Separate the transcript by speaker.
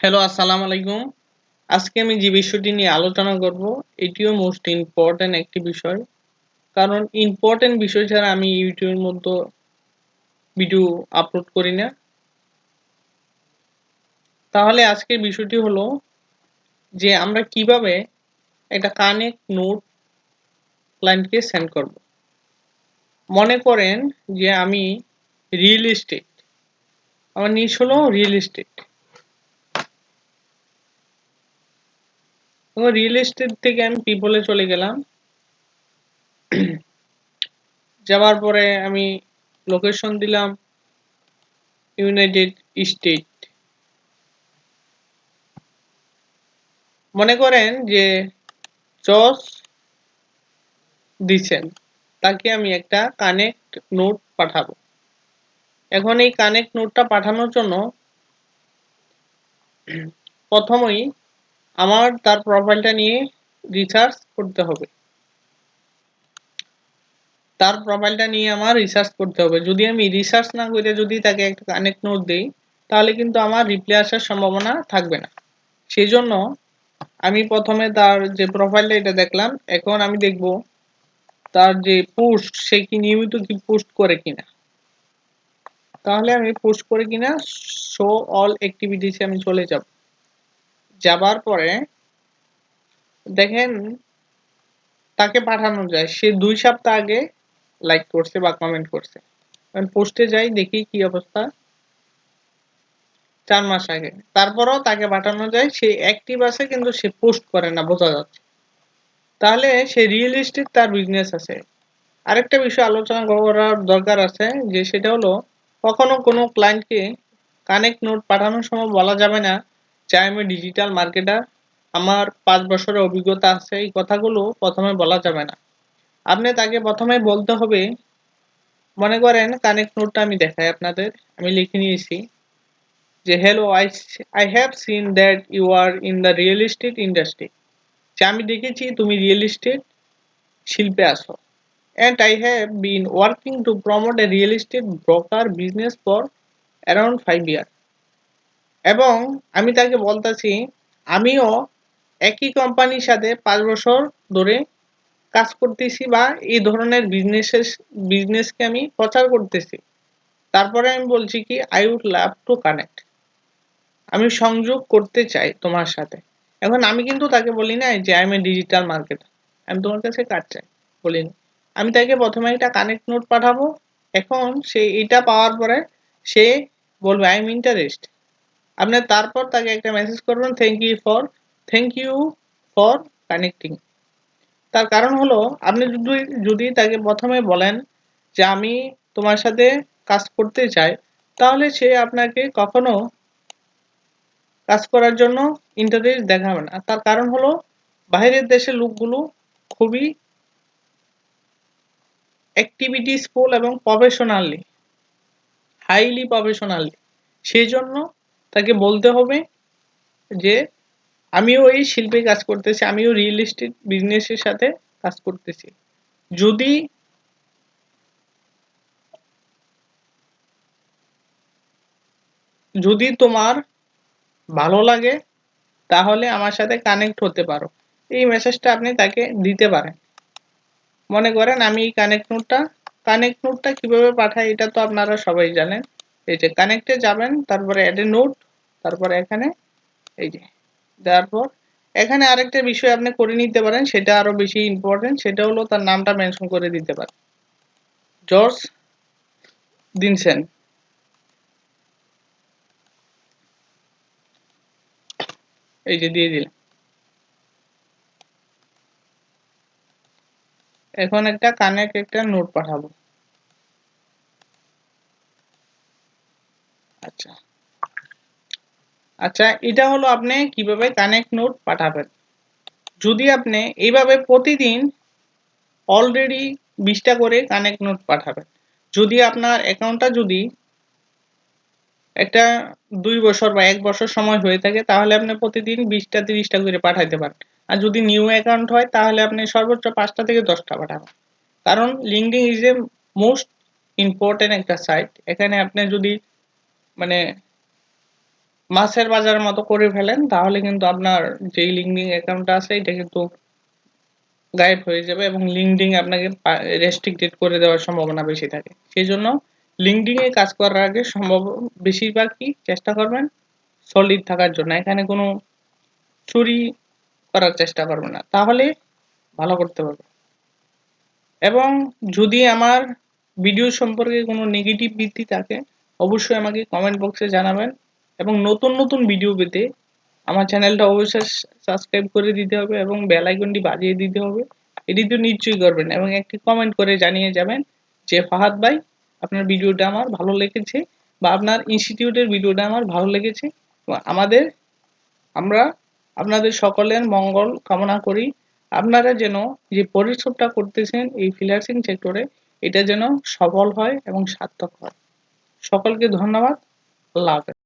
Speaker 1: Hello, আসসালামু আলাইকুম। আজকে আমি যে বিষয়টি নিয়ে আলোচনা করব, এটিও মোস্ট ইম্পোর্টেন্ট একটি বিষয়। কারণ ইম্পোর্টেন্ট বিষয় ছাড়া আমি ইউটিউবের মধ্যে ভিডিও আপলোড করি না। তাহলে আজকের বিষয়টি হলো যে আমরা কিভাবে একটা কানেক্ট নোট ক্লায়েন্টকে সেন্ড করব। মনে করেন যে আমি রিয়েল এস্টেট, আমার নিশ হলো রিয়েল এস্টেট। এবং রিয়েল এস্টেট থেকে আমি পিপলে চলে গেলাম। যাওয়ার পরে আমি লোকেশন দিলাম ইউনাইটেড স্টেট। মনে করেন যে জস দিছেন, তাকে আমি একটা কানেক্ট নোট পাঠাবো। এখন এই কানেক্ট নোটটা পাঠানোর জন্য প্রথমেই আমার তার প্রোফাইলটা নিয়ে রিসার্চ করতে হবে। তার প্রোফাইলটা নিয়ে আমার রিসার্চ করতে হবে। যদি আমি রিসার্চ না করে যদি তাকে একটা কানেক্ট নোট দেই, তাহলে কিন্তু আমার রিপ্লাই আসার সম্ভাবনা থাকবে না। সেই জন্য আমি প্রথমে তার যে প্রোফাইলটা এটা দেখলাম। এখন আমি দেখব তার যে পোস্ট, সে কি নিয়মিত কি পোস্ট করে কিনা। তাহলে আমি পোস্ট করে কিনা শো অল অ্যাক্টিভিটিস এ আমি চলে যাব। যাবার পরে দেখেন তাকে পাঠানো যায় সে 2 সপ্তাহ আগে লাইক করছে বা কমেন্ট করছে। আমি পোস্টে যাই, দেখি কি অবস্থা। 4 মাস আগে। তারপরেও তাকে পাঠানো যায়, সে অ্যাক্টিভ আছে কিন্তু সে পোস্ট করে না, বোঝা যাচ্ছে। তাহলে সে রিয়েলিস্টিক, তার বিজনেস আছে। আরেকটা বিষয় আলোচনা করার দরকার আছে, যে সেটা হলো কখনো কোনো ক্লায়েন্টকে কানেক্ট নোট পাঠানোর সময় বলা যাবে না যে আমি ডিজিটাল মার্কেটার, আমার 5 বছরের অভিজ্ঞতা আছে। এই কথাগুলো প্রথমে বলা যাবে না। আপনি তাকে প্রথমে বলতে হবে, মনে করেন কানেক্ট নোটটা আমি দেখাই আপনাদের। আমি লিখে নিয়েছি যে hello, I have seen that you are in the real estate industry. যে আমি দেখেছি তুমি রিয়েল এস্টেট শিল্পে আছো। And I have been working to promote a real estate broker business for around 5 years. এবং আমি তাকে বলতেছি আমিও একই কোম্পানির সাথে 5 বছর ধরে কাজ করতেছি বা এই ধরনের বিজনেসকে আমি প্রচার করতেছি। তারপরে আমি বলছি কি I would love to connect, আমি সংযোগ করতে চাই তোমার সাথে। এখন আমি কিন্তু তাকে বলি না যে I M A digital marketer, আমি তোমার কাছে কাজ চাই, বলিনি। আমি তাকে প্রথমে একটা কানেক্ট নোট পাঠাবো। এখন সে এটা পাওয়ার পরে সে বলবে আই এম ইন্টারেস্ট। আপনি তারপর তাকে একটা মেসেজ করবেন, থ্যাংক ইউ ফর কানেক্টিং। তার কারণ হলো আপনি যদি তাকে প্রথমে বলেন যে আমি তোমার সাথে কাজ করতে চাই, তাহলে সে আপনাকে কখনো কাজ করার জন্য ইন্টারেস্ট দেখাবে না। তার কারণ হলো বাইরের দেশের লোকগুলো খুবই অ্যাক্টিভিটিসফুল এবং হাইলি প্রফেশনালি। সেই জন্য তাকে বলতে হবে যে আমিও এই শিল্পে কাজ করতেছি, আমিও রিয়েল এস্টেট বিজনেসের সাথে কাজ করতেছি। যদি যদি তোমার ভালো লাগে তাহলে আমার সাথে কানেক্ট হতে পারো। এই মেসেজটা আপনি তাকে দিতে পারেন। মনে করেন আমি এই কানেক্ট নোটটা কিভাবে পাঠাই এটা তো আপনারা সবাই জানেন। এই যে কানেক্টে যাবেন, তারপরে অ্যাড এ নোট, তারপরে এখানে এই যে দেওয়ার পর এখানে আরেকটা বিষয় আপনি করে নিতে পারেন, সেটা আরো বেশি ইম্পর্টেন্ট। সেটা হলো তার নামটা মেনশন করে দিতে পারেন, জর্জ দিনসেন। এই যে দিয়ে দিলাম। এখন একটা নোট পাঠাবো। আচ্ছা আচ্ছা, এটা হলো আপনি কিভাবে কানেক্ট নোট পাঠাবেন। যদি আপনি এইভাবে প্রতিদিন অলরেডি 20টা করে কানেক্ট নোট পাঠাবেন, যদি আপনার অ্যাকাউন্টটা যদি একটা 2 বছর বা 1 বছর সময় হয়ে থাকে, তাহলে আপনি প্রতিদিন 20টা 30টা করে পাঠাইতে পারেন। আর যদি নিউ অ্যাকাউন্ট হয় তাহলে আপনি সর্বোচ্চ 5টা থেকে 10টা পাঠাবেন। কারণ LinkedIn is a most important একটা সাইট। এখানে আপনি যদি মানে মাছের বাজারের মতো করে ফেলেন, তাহলে কিন্তু আপনার যেই লিঙ্কডিন অ্যাকাউন্টটা আছে এটা কিন্তু গায়েব হয়ে যাবে এবং লিঙ্কডিন আপনাকে রেস্ট্রিক্টেড করে দেওয়ার সম্ভাবনা বেশি থাকে। সেই জন্য লিঙ্কডিনে কাজ করার আগে বেশিরভাগই চেষ্টা করবেন সলিড থাকার জন্য। এখানে কোনো চুরি করার চেষ্টা করবেন না, তাহলে ভালো করতে পারবে। এবং যদি আমার ভিডিও সম্পর্কে কোনো নেগেটিভ দিক থাকে অবশ্যই আমাকে কমেন্ট বক্সে জানাবেন। এবং নতুন নতুন ভিডিও পেতে আমার চ্যানেলটা অবশ্যই সাবস্ক্রাইব করে দিতে হবে এবং বেল আইকনটি বাজিয়ে দিতে হবে। এটি তো নিশ্চয়ই করবেন এবং একটি কমেন্ট করে জানিয়ে যাবেন যে ফাহাদ ভাই আপনার ভিডিওটা আমার ভালো লেগেছে বা আপনার ইনস্টিটিউটের ভিডিওটা আমার ভালো লেগেছে। আমাদের আমরা আপনাদের সকলের মঙ্গল কামনা করি। আপনারা যেন যে পরিশ্রমটা করতেছেন এই ফ্রিল্যান্সিং সেক্টরে এটা যেন সফল হয় এবং সার্থক হয়। সকলকে ধন্যবাদ। আল্লাহ হাফেজ।